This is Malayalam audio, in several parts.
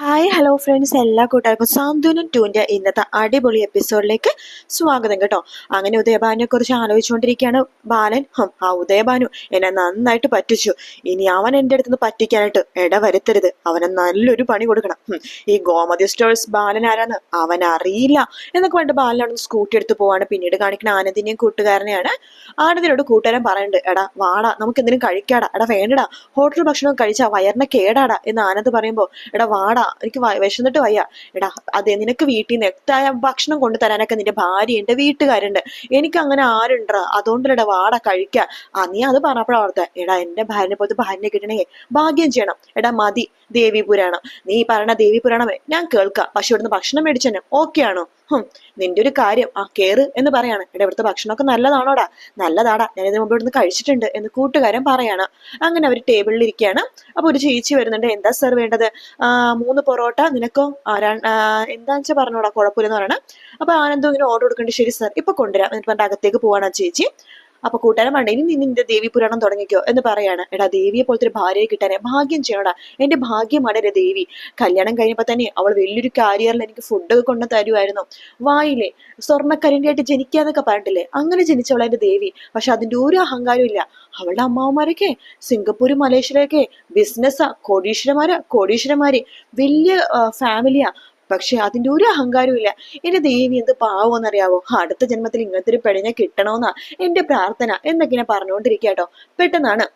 ഹായ് ഹലോ ഫ്രണ്ട്സ്, എല്ലാ കൂട്ടുകാർക്കും സാന്ത്വനം ടൂവിൻ്റെ ഇന്നത്തെ അടിപൊളി എപ്പിസോഡിലേക്ക് സ്വാഗതം കേട്ടോ. അങ്ങനെ ഉദയഭാനുയെ കുറിച്ച് ആലോചിച്ചുകൊണ്ടിരിക്കുകയാണ് ബാലൻ. ആ ഉദയഭാനു എന്നെ നന്നായിട്ട് പറ്റിച്ചു. ഇനി അവൻ എൻ്റെ അടുത്ത് നിന്ന് പറ്റിക്കാനായിട്ട് ഇടവരുത്തരുത്. അവനെ നല്ലൊരു പണി കൊടുക്കണം. ഈ ഗോമതി സ്റ്റോഴ്സ് ബാലൻ ആരാന്ന് അവൻ അറിയില്ല എന്നൊക്കെ പറഞ്ഞിട്ട് ബാലനാണ് സ്കൂട്ടി എടുത്ത് പോവാണ്. പിന്നീട് കാണിക്കുന്ന ആനന്ദിനെയും കൂട്ടുകാരനെയാണ്. ആനന്ദിനോട് കൂട്ടുകാരൻ പറയുന്നുണ്ട്, എടാ വാടാ നമുക്ക് എന്തെങ്കിലും കഴിക്കാടാ, എടാ വേണ്ടടാ ഹോട്ടൽ ഭക്ഷണം കഴിച്ചാ വയറിനെ കേടാടാ എന്ന് ആനന്ദ് പറയുമ്പോൾ, എടാ വാടാ എനിക്ക് വിശന്നിട്ട് വയ്യ. എടാ അതെ, നിനക്ക് വീട്ടിൽ നിന്ന് എത്തായ ഭക്ഷണം കൊണ്ടു തരാനൊക്കെ നിന്റെ ഭാര്യയുണ്ട്, വീട്ടുകാരുണ്ട്, എനിക്ക് അങ്ങനെ ആരുണ്ടാ, അതുകൊണ്ടല്ലടാ വാടാ കഴിക്കാ. നീ അത് പറഞ്ഞപ്പോഴാ ഓർത്തെ, എടാ എന്റെ ഭാര്യനെ പോലത്തെ ഭാര്യനെ കിട്ടണേ ഭാഗ്യം ചെയ്യണം. എടാ മതി ദേവി പുരാണം, നീ പറയണ ദേവി പുരാണമേ ഞാൻ കേൾക്കാം, പക്ഷെ ഇവിടുന്ന് ഭക്ഷണം മേടിച്ചെന്നെ ഓക്കെ ആണോ? നിന്റെ ഒരു കാര്യം കേറ് എന്ന് പറയാണ്. എടാ ഇവിടുത്തെ ഭക്ഷണമൊക്കെ നല്ലതാണോടാ? നല്ലതാടാ, ഞാൻ ഇതിന് മുമ്പ് ഇവിടുന്ന് കഴിച്ചിട്ടുണ്ട് എന്ന് കൂട്ടുകാരൻ പറയാണ്. അങ്ങനെ അവർ ടേബിളിൽ ഇരിക്കുകയാണ്. അപ്പൊ ഒരു ചേച്ചി വരുന്നുണ്ട്. എന്താ സർ വേണ്ടത്? 3 പൊറോട്ട, നിനക്കോ? എന്താന്ന് വെച്ചാൽ പറഞ്ഞോടാ, കുഴപ്പമില്ലെന്ന് പറയണം. അപ്പൊ ആനന്ദം ഇങ്ങനെ ഓർഡർ കൊടുക്കേണ്ടി. ശരി സർ ഇപ്പൊ കൊണ്ടുവരാം എന്നിട്ട് പറഞ്ഞിട്ട് അകത്തേക്ക് പോവാണ് ആ ചേച്ചി. അപ്പൊ കൂട്ടുകാരൻ വേണ്ട, ഇനി നീ നിന്റെ ദേവി പുരാണം തുടങ്ങിക്കോ എന്ന് പറയാണ്. എടാ ദേവിയെ പോലത്തെ ഒരു ഭാര്യയെ കിട്ടാനെ ഭാഗ്യം ചെയ്യണടാ, എന്റെ ഭാഗ്യമാണ് ദേവി. കല്യാണം കഴിഞ്ഞപ്പോ തന്നെ അവൾ വലിയൊരു കാരിയറിൽ എനിക്ക് ഫുഡൊക്കെ കൊണ്ടു തരുമായിരുന്നു. വായില്ലേ സ്വർണ്ണക്കരിയായിട്ട് ജനിക്കാന്നൊക്കെ പറഞ്ഞിട്ടില്ലേ, അങ്ങനെ ജനിച്ചവളെ എന്റെ ദേവി. പക്ഷെ അതിന്റെ ഒരു അഹങ്കാരം ഇല്ല. അവളുടെ അമ്മാവന്മാരൊക്കെ സിംഗപ്പൂരും മലേഷ്യയിലൊക്കെ ബിസിനസ്സാ, കോടീശ്വരന്മാര് വലിയ ഫാമിലിയാ. പക്ഷെ അതിന്റെ ഒരു അഹങ്കാരവും ഇല്ല. എന്റെ ദേവി എന്ത് പാവമെന്നറിയാവോ? അടുത്ത ജന്മത്തിൽ ഇങ്ങനത്തെ ഒരു പെണ്ണിനെ കിട്ടണമെന്നാ എന്റെ പ്രാർത്ഥന എന്നൊക്കെ ഞാൻ പറഞ്ഞുകൊണ്ടിരിക്കട്ടോ. പെട്ടെന്നാണ്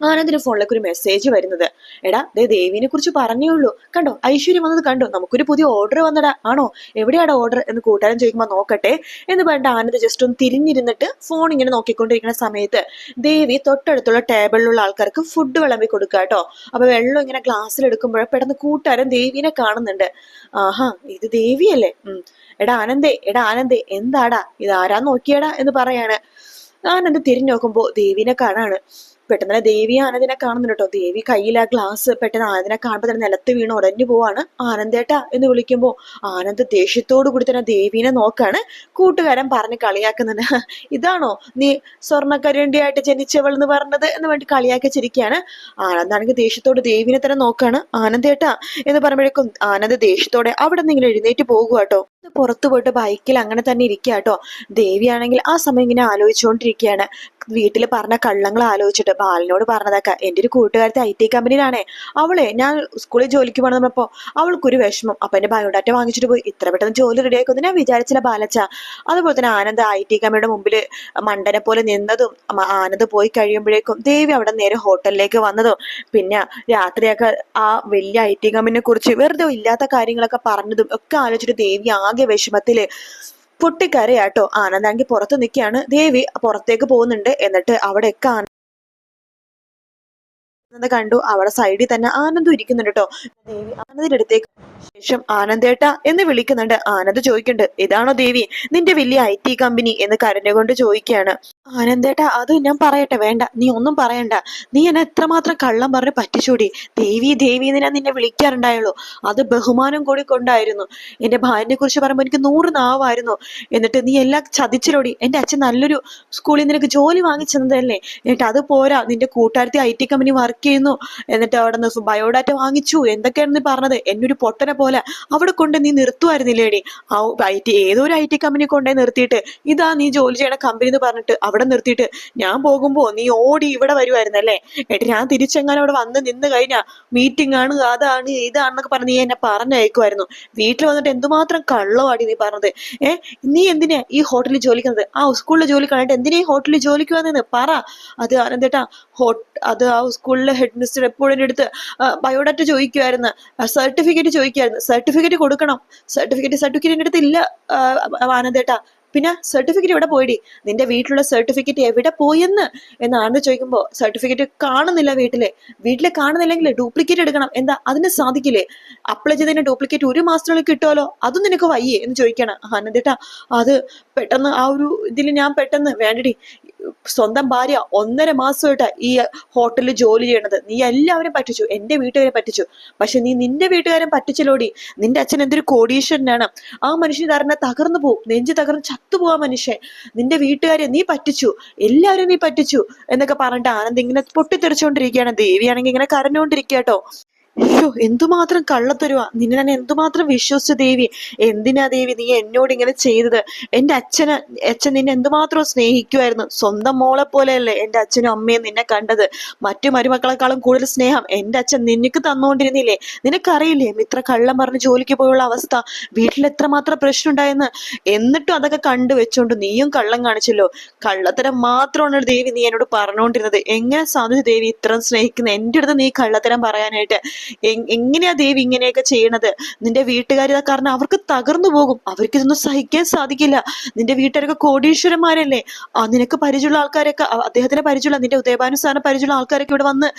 ആനന്ദിന്റെ ഫോണിലേക്ക് ഒരു മെസ്സേജ് വരുന്നത്. എടാ ദേവിനെ കുറിച്ച് പറഞ്ഞേ ഉള്ളൂ, കണ്ടോ ഐശ്വര്യം വന്നത് കണ്ടോ, നമുക്കൊരു പുതിയ ഓർഡർ വന്നടാ. ആണോ? എവിടെയാടാ ഓർഡർ എന്ന് കൂട്ടുകാരൻ ചോദിക്കുമ്പോ നോക്കട്ടെ എന്ന് പറഞ്ഞിട്ട് ആനന്ദ് ജസ്റ്റ് ഒന്ന് തിരിഞ്ഞിരുന്നിട്ട് ഫോൺ ഇങ്ങനെ നോക്കിക്കൊണ്ടിരിക്കുന്ന സമയത്ത് ദേവി തൊട്ടടുത്തുള്ള ടേബിളിലുള്ള ആൾക്കാർക്ക് ഫുഡ് വിളമ്പി കൊടുക്കുക കേട്ടോ. അപ്പൊ വെള്ളം ഇങ്ങനെ ഗ്ലാസ്സിൽ എടുക്കുമ്പോഴേ പെട്ടെന്ന് കൂട്ടുകാരൻ ദേവിനെ കാണുന്നുണ്ട്. ആഹാ ഇത് ദേവിയല്ലേ. എടാ ആനന്ദേ എന്താടാ ഇത്, ആരാന്ന് നോക്കിയടാ എന്ന് പറയാണ്. ആനന്ദ് തിരിഞ്ഞു നോക്കുമ്പോ ദേവിനെ കാണാണ്. പെട്ടെന്ന് തന്നെ ദേവി ആനന്ദിനെ കാണുന്നുണ്ട് കേട്ടോ. ദേവി കയ്യിൽ ആ ഗ്ലാസ് പെട്ടെന്ന് ആനന്ദിനെ കാണുമ്പോൾ തന്നെ നിലത്ത് വീണ് ഉടഞ്ഞു പോവാണ്. ആനന്ദേട്ടാ എന്ന് വിളിക്കുമ്പോ ആനന്ദ് ദേഷ്യത്തോടു കൂടി തന്നെ ദേവീനെ നോക്കാണ്. കൂട്ടുകാരൻ പറഞ്ഞ് കളിയാക്കുന്നുണ്ട്. ഇതാണോ നീ സ്വർണ്ണക്കരണ്ടിയായിട്ട് ജനിച്ചവൾ എന്ന് പറഞ്ഞത് എന്ന് വേണ്ടി കളിയാക്കി ചിരിക്കുകയാണ്. ആനന്ദാണെങ്കിൽ ദേഷ്യത്തോട് ദേവിനെ തന്നെ നോക്കാണ്. ആനന്ദേട്ടാ എന്ന് പറയുമ്പോഴേക്കും ആനന്ദ് ദേഷ്യത്തോടെ അവിടെ നിന്ന് ഇങ്ങനെ എഴുന്നേറ്റ് പോകുക കേട്ടോ. പുറത്തു പോയിട്ട് ബൈക്കിൽ അങ്ങനെ തന്നെ ഇരിക്കുക കേട്ടോ. ദേവിയാണെങ്കിൽ ആ സമയം ഇങ്ങനെ ആലോചിച്ചുകൊണ്ടിരിക്കുകയാണ്. വീട്ടിൽ പറഞ്ഞ കള്ളങ്ങൾ ആലോചിച്ചിട്ട് ബാലനോട് പറഞ്ഞതൊക്കെ. എൻ്റെ ഒരു കൂട്ടുകാരത്തെ IT കമ്പനിയിലാണേ. അവളെ ഞാൻ സ്കൂളിൽ ജോലിക്ക് പോകണമെന്നപ്പോ അവൾക്കൊരു വിഷമം. അപ്പൊ എന്റെ ബയോഡാറ്റ വാങ്ങിച്ചിട്ട് പോയി. ഇത്ര പെട്ടെന്ന് ജോലി റെഡിയാക്കുമെന്ന് ഞാൻ വിചാരിച്ചില്ല ബാലച്ച. അതുപോലെ തന്നെ ആനന്ദ് IT കമ്പനിയുടെ മുമ്പിൽ മണ്ടനെ പോലെ നിന്നതും ആനന്ദ് പോയി കഴിയുമ്പോഴേക്കും ദേവി അവിടെ നേരെ ഹോട്ടലിലേക്ക് വന്നതും പിന്നെ രാത്രിയൊക്കെ ആ വലിയ IT കമ്പനിയെ കുറിച്ച് വെറുതെ ഇല്ലാത്ത കാര്യങ്ങളൊക്കെ പറഞ്ഞതും ഒക്കെ ആലോചിച്ചിട്ട് ദേവി ആകെ വിഷമത്തില് പൊട്ടിക്കരയാട്ടോ. ആനന്ദാണെങ്കിൽ പുറത്ത് നിൽക്കുകയാണ്. ദേവി പുറത്തേക്ക് പോകുന്നുണ്ട്. എന്നിട്ട് അവിടെയൊക്കെ കണ്ടു. അവിടെ സൈഡിൽ തന്നെ ആനന്ദം ഇരിക്കുന്നുണ്ട് കേട്ടോ. ദേവി ആനന്ദിന്റെ അടുത്തേക്ക് ശേഷം ആനന്ദേട്ട എന്ന് വിളിക്കുന്നുണ്ട്. ആനന്ദ് ചോദിക്കുന്നുണ്ട്, ഇതാണോ ദേവി നിന്റെ വലിയ IT കമ്പനി എന്ന് കരഞ്ഞുകൊണ്ട് ചോദിക്കുകയാണ്. ആനന്ദേട്ട അത് ഞാൻ പറയട്ടെ? വേണ്ട, നീ ഒന്നും പറയണ്ട. നീ എന്നെ എത്രമാത്രം കള്ളം പറഞ്ഞ് പറ്റിച്ചൂടി. ദേവി എന്ന് ഞാൻ നിന്നെ വിളിക്കാറുണ്ടായുള്ളൂ. അത് ബഹുമാനം കൂടി കൊണ്ടായിരുന്നു. എന്റെ ഭാര്യനെ കുറിച്ച് പറയുമ്പോൾ എനിക്ക് 100 നാവായിരുന്നു. എന്നിട്ട് നീ എല്ലാം ചതിച്ചിലോടി. എന്റെ അച്ഛൻ നല്ലൊരു സ്കൂളിൽ നിനക്ക് ജോലി വാങ്ങിച്ചതല്ലേ. എന്നിട്ട് അത് പോരാ, നിന്റെ കൂട്ടുകാരത്തി IT കമ്പനി വർക്ക് ചെയ്യുന്നു, എന്നിട്ട് അവിടെ നിന്ന് ബയോഡാറ്റ വാങ്ങിച്ചു, എന്തൊക്കെയാണ് നീ പറഞ്ഞത്? എന്നൊരു പൊട്ടനെ പോലെ അവിടെ കൊണ്ട് നീ നിർത്തുമായിരുന്നില്ലേടി. ഏതോ ഒരു IT കമ്പനി കൊണ്ടേ നിർത്തിയിട്ട് ഇതാ നീ ജോലി ചെയ്യണ കമ്പനി എന്ന് പറഞ്ഞിട്ട് അവിടെ നിർത്തിയിട്ട് ഞാൻ പോകുമ്പോ നീ ഓടി ഇവിടെ വരുമായിരുന്നല്ലേ. എന്നിട്ട് ഞാൻ തിരിച്ചെങ്ങാനും അവിടെ വന്ന് നിന്ന് കഴിഞ്ഞാ മീറ്റിംഗ് ആണ്, അതാണ് ഇതാണെന്നൊക്കെ പറഞ്ഞ് നീ എന്നെ പറഞ്ഞയക്കുമായിരുന്നു. വീട്ടിൽ വന്നിട്ട് എന്തുമാത്രം കള്ളവാടി നീ പറഞ്ഞത്. നീ എന്തിനാ ഈ ഹോട്ടലിൽ ജോലിക്കുന്നത്? ആ സ്കൂളിലെ ജോലി കളഞ്ഞിട്ട് എന്തിനാ ഈ ഹോട്ടലിൽ ജോലിക്ക് വന്നെന്ന് പറ. അത് ആനന്ദേട്ടാ അത് ആ സ്കൂളിലെ ഹെഡ് മിസ്റ്റർ എപ്പോഴും എൻ്റെ അടുത്ത് ബയോഡാറ്റ ചോദിക്കുമായിരുന്നു, സർട്ടിഫിക്കറ്റ് ചോദിക്കുമായിരുന്നു. സർട്ടിഫിക്കറ്റ് കൊടുക്കണം. സർട്ടിഫിക്കറ്റ് എൻ്റെ അടുത്ത് ഇല്ല ആനന്ദേട്ടാ. പിന്നെ സർട്ടിഫിക്കറ്റ് എവിടെ പോയിടി? നിന്റെ വീട്ടിലുള്ള സർട്ടിഫിക്കറ്റ് എവിടെ പോയെന്ന് ആനന്ദ് ചോദിക്കുമ്പോ, സർട്ടിഫിക്കറ്റ് കാണുന്നില്ല വീട്ടിലെ കാണുന്നില്ലെങ്കിൽ ഡ്യൂപ്ലിക്കേറ്റ് എടുക്കണം. എന്താ അതിന് സാധിക്കില്ലേ? അപ്ലൈ ചെയ്തതിന്റെ ഡ്യൂപ്ലിക്കേറ്റ് 1 മാസത്തിനുള്ളിൽ കിട്ടുമല്ലോ, അതും നിനക്ക് വയ്യേ എന്ന് ചോദിക്കണം. ആനന്ദേട്ടാ അത് പെട്ടെന്ന് ആ ഒരു ഇതിൽ ഞാൻ പെട്ടെന്ന് വേണ്ടടി, സ്വന്തം ഭാര്യ 1.5 മാസമായിട്ട് ഈ ഹോട്ടലിൽ ജോലി ചെയ്യണത്. നീ എല്ലാവരും പറ്റിച്ചു, എന്റെ വീട്ടുകാരെ പറ്റിച്ചു. പക്ഷെ നീ നിന്റെ വീട്ടുകാരെ പറ്റിച്ചല്ലോടി. നിന്റെ അച്ഛൻ എന്തൊരു കോടീശ്വരനാണ്. ആ മനുഷ്യൻ കാരണം തകർന്നു പോവും, നെഞ്ച് തകർന്ന് ചത്തുപോവാ മനുഷ്യൻ. നിന്റെ വീട്ടുകാരെ നീ പറ്റിച്ചു, എല്ലാവരും നീ പറ്റിച്ചു എന്നൊക്കെ പറഞ്ഞിട്ട് ആനന്ദ് ഇങ്ങനെ പൊട്ടിത്തെറിച്ചുകൊണ്ടിരിക്കുകയാണ്. ദേവിയാണെങ്കിൽ ഇങ്ങനെ കരഞ്ഞുകൊണ്ടിരിക്കുക കേട്ടോ. അയ്യോ എന്തുമാത്രം കള്ളത്തരുവാ, നിന്നെ ഞാൻ എന്തുമാത്രം വിശ്വസിച്ചു ദേവി. എന്തിനാ ദേവി നീ എന്നോട് ഇങ്ങനെ ചെയ്തത്? എന്റെ അച്ഛൻ നിന്നെ എന്തുമാത്രം സ്നേഹിക്കുമായിരുന്നു. സ്വന്തം മോളെ പോലെയല്ലേ എന്റെ അച്ഛനും അമ്മയും നിന്നെ കണ്ടത്. മറ്റു മരുമക്കളെക്കാളും കൂടുതൽ സ്നേഹം എന്റെ അച്ഛൻ നിനക്ക് തന്നുകൊണ്ടിരുന്നില്ലേ? നിനക്കറിയില്ലേ ഇത്ര കള്ളം പറഞ്ഞ് ജോലിക്ക് പോയുള്ള അവസ്ഥ, വീട്ടിൽ എത്രമാത്രം പ്രശ്നം ഉണ്ടായെന്ന്? എന്നിട്ടും അതൊക്കെ കണ്ടു വെച്ചോണ്ട് നീയും കള്ളം കാണിച്ചല്ലോ. കള്ളത്തരം മാത്രമാണ് ദേവി നീ എന്നോട് പറഞ്ഞുകൊണ്ടിരുന്നത്. എങ്ങനെ സാധിച്ചു ദേവി ഇത്രയും സ്നേഹിക്കുന്ന എന്റെ അടുത്ത് നീ കള്ളത്തരം പറയാനായിട്ട്? എങ്ങനെയാ ദേവി ഇങ്ങനെയൊക്കെ ചെയ്യണത്? നിന്റെ വീട്ടുകാർ കാരണം അവർക്ക് തകർന്നു പോകും. അവർക്ക് ഇതൊന്നും സഹിക്കാൻ സാധിക്കില്ല. നിന്റെ വീട്ടുകാരൊക്കെ കോടീശ്വരന്മാരല്ലേ? നിനക്ക് പരിചയമുള്ള ആൾക്കാരൊക്കെ, അദ്ദേഹത്തിന് പരിചയമുള്ള, നിന്റെ ഉദയഭാനു സാറിന് പരിചയമുള്ള ആൾക്കാരൊക്കെ ഇവിടെ വന്ന്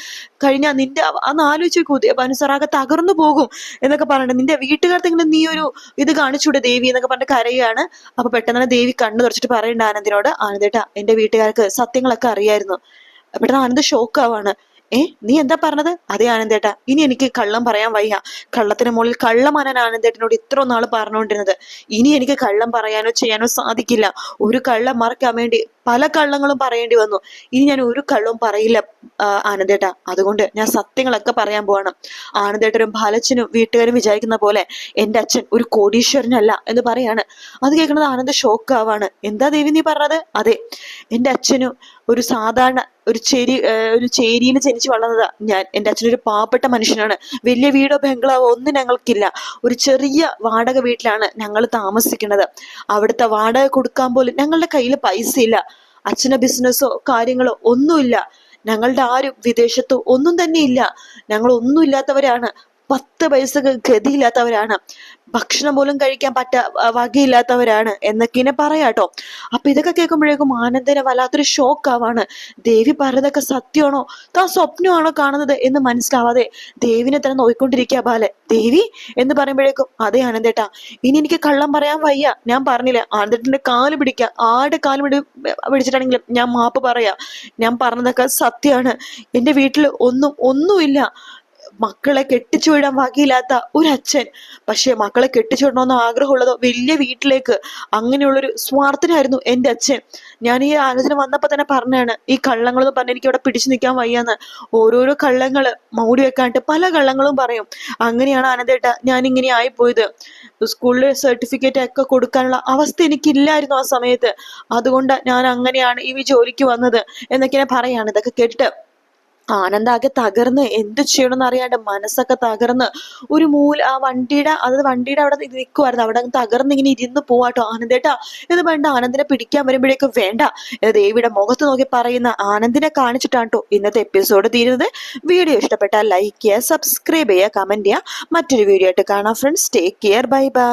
കഴിഞ്ഞാൽ നിന്റെ അന്ന് ആലോചിച്ച് നോക്കൂ, ഉദയഭാനു സാറാകെ തകർന്നു പോകും എന്നൊക്കെ പറഞ്ഞിട്ട് നിന്റെ വീട്ടുകാർക്കെങ്കിലും നീ ഒരു ഇത് കാണിച്ചൂടെ ദേവി എന്നൊക്കെ പറഞ്ഞിട്ട് കരയാണ്. അപ്പൊ പെട്ടെന്ന് തന്നെ ദേവി കണ്ണു തുറച്ചിട്ട് പറയണ്ട ആനന്ദിനോട്, ആനന്ദേട്ടാ എന്റെ വീട്ടുകാർക്ക് സത്യങ്ങളൊക്കെ അറിയായിരുന്നു. പെട്ടെന്ന് ആനന്ദ് ഷോക്ക് ആവാണ്. നീ എന്താ പറഞ്ഞത്? അതേ ആനന്ദേട്ടാ, ഇനി എനിക്ക് കള്ളം പറയാൻ വയ്യ. കള്ളത്തിന് മുകളിൽ കള്ളമാനാൻ ആനന്ദേട്ടനോട് ഇത്ര നാള് പറഞ്ഞുകൊണ്ടിരുന്നത്. ഇനി എനിക്ക് കള്ളം പറയാനോ ചെയ്യാനോ സാധിക്കില്ല. ഒരു കള്ളം മറക്കാൻ വേണ്ടി പല കള്ളങ്ങളും പറയേണ്ടി വന്നു. ഇനി ഞാൻ ഒരു കള്ളവും പറയില്ല ആനന്ദേട്ടാ. അതുകൊണ്ട് ഞാൻ സത്യങ്ങളൊക്കെ പറയാൻ പോവാണ്. ആനന്ദേട്ടനും ബാലച്ചനും വീട്ടുകാരും വിചാരിക്കുന്ന പോലെ എന്റെ അച്ഛൻ ഒരു കോടീശ്വരനല്ല എന്ന് പറയാണ്. അത് കേൾക്കുന്നത് ആനന്ദ് ഷോക്ക് ആവാണ്. എന്താ ദേവി നീ പറഞ്ഞത്? അതെ, എന്റെ അച്ഛനും ഒരു സാധാരണ ഒരു ചേരിയിൽ ജനിച്ചു വളർന്നതാ ഞാൻ. എന്റെ അച്ഛനൊരു പാവപ്പെട്ട മനുഷ്യനാണ്. വലിയ വീടോ ബംഗ്ലാവോ ഒന്നും ഞങ്ങൾക്കില്ല. ഒരു ചെറിയ വാടക വീട്ടിലാണ് ഞങ്ങൾ താമസിക്കുന്നത്. അവിടുത്തെ വാടക കൊടുക്കാൻ പോലും ഞങ്ങളുടെ കയ്യിൽ പൈസ ഇല്ല. അച്ഛന്റെ ബിസിനസ്സോ കാര്യങ്ങളോ ഒന്നുമില്ല. ഞങ്ങളുടെ ആരും വിദേശത്തോ ഒന്നും തന്നെ ഇല്ല. ഞങ്ങൾ ഒന്നും ഇല്ലാത്തവരാണ്. 10 പൈസക്ക് ഗതിയില്ലാത്തവരാണ്. ഭക്ഷണം പോലും കഴിക്കാൻ വകയില്ലാത്തവരാണ് എന്നൊക്കെ പറയാട്ടോ. അപ്പൊ ഇതൊക്കെ കേൾക്കുമ്പോഴേക്കും ആനന്ദനെ വല്ലാത്തൊരു ഷോക്ക് ആവാണ്. ദേവി പറഞ്ഞതൊക്കെ സത്യമാണോ, താൻ സ്വപ്നമാണോ കാണുന്നത് എന്ന് മനസ്സിലാവാതെ ദേവിനെ തന്നെ നോയിക്കൊണ്ടിരിക്കുക ബാലൻ. ദേവി എന്ന് പറയുമ്പോഴേക്കും അതേ ആനന്ദേട്ടാ, ഇനി എനിക്ക് കള്ളം പറയാൻ വയ്യ. ഞാൻ പറഞ്ഞില്ലേ, ആനന്ദേട്ടന്റെ കാല് പിടിക്കാം, ആരുടെ കാല് പിടിച്ചിട്ടാണെങ്കിലും ഞാൻ മാപ്പ് പറയാം. ഞാൻ പറഞ്ഞതൊക്കെ സത്യമാണ്. എന്റെ വീട്ടിൽ ഒന്നുമില്ല. മക്കളെ കെട്ടിച്ചു വിടാൻ വകയില്ലാത്ത ഒരു അച്ഛൻ. പക്ഷെ മക്കളെ കെട്ടിച്ചു വിടണമെന്ന് ആഗ്രഹമുള്ളതോ വലിയ വീട്ടിലേക്ക്. അങ്ങനെയുള്ളൊരു സ്വാർത്ഥനായിരുന്നു എന്റെ അച്ഛൻ. ഞാൻ ഈ ആലോചന വന്നപ്പോ തന്നെ പറഞ്ഞാണ്, ഈ കള്ളങ്ങളെന്ന് പറഞ്ഞ എനിക്ക് ഇവിടെ പിടിച്ചു നിൽക്കാൻ വയ്യാന്ന്. ഓരോരോ കള്ളങ്ങള് മൂടി വെക്കാണ്ട് പല കള്ളങ്ങളും പറയും. അങ്ങനെയാണ് ആനന്ദേട്ട ഞാൻ ഇങ്ങനെ ആയിപ്പോയത്. സ്കൂളിലെ സർട്ടിഫിക്കറ്റ് ഒക്കെ കൊടുക്കാനുള്ള അവസ്ഥ എനിക്കില്ലായിരുന്നു ആ സമയത്ത്. അതുകൊണ്ട് ഞാൻ അങ്ങനെയാണ് ഈ ജോലിക്ക് വന്നത് എന്നൊക്കെ പറയാണ്. ഇതൊക്കെ കേട്ടിട്ട് ആനന്ദാകെ തകർന്ന് എന്ത് ചെയ്യണമെന്ന് അറിയാണ്ട് മനസ്സൊക്കെ തകർന്ന് ഒരു വണ്ടിയുടെ അവിടെ നിൽക്കുമായിരുന്നു. അവിടെ തകർന്ന് ഇങ്ങനെ ഇരുന്ന് പോവാട്ടോ. ആനന്ദേട്ടാ ഇത് വേണ്ട, ആനന്ദിനെ പിടിക്കാൻ വരുമ്പോഴേക്കും വേണ്ട എന്ന് ദേവിയുടെ മുഖത്ത് നോക്കി പറയുന്ന ആനന്ദിനെ കാണിച്ചിട്ടാട്ടോ ഇന്നത്തെ എപ്പിസോഡ് തീരുന്നത്. വീഡിയോ ഇഷ്ടപ്പെട്ടാൽ ലൈക്ക് ചെയ്യുക, സബ്സ്ക്രൈബ് ചെയ്യുക, കമന്റ് ചെയ്യുക. മറ്റൊരു വീഡിയോ ആയിട്ട് കാണാം friends. Take care, bye bye.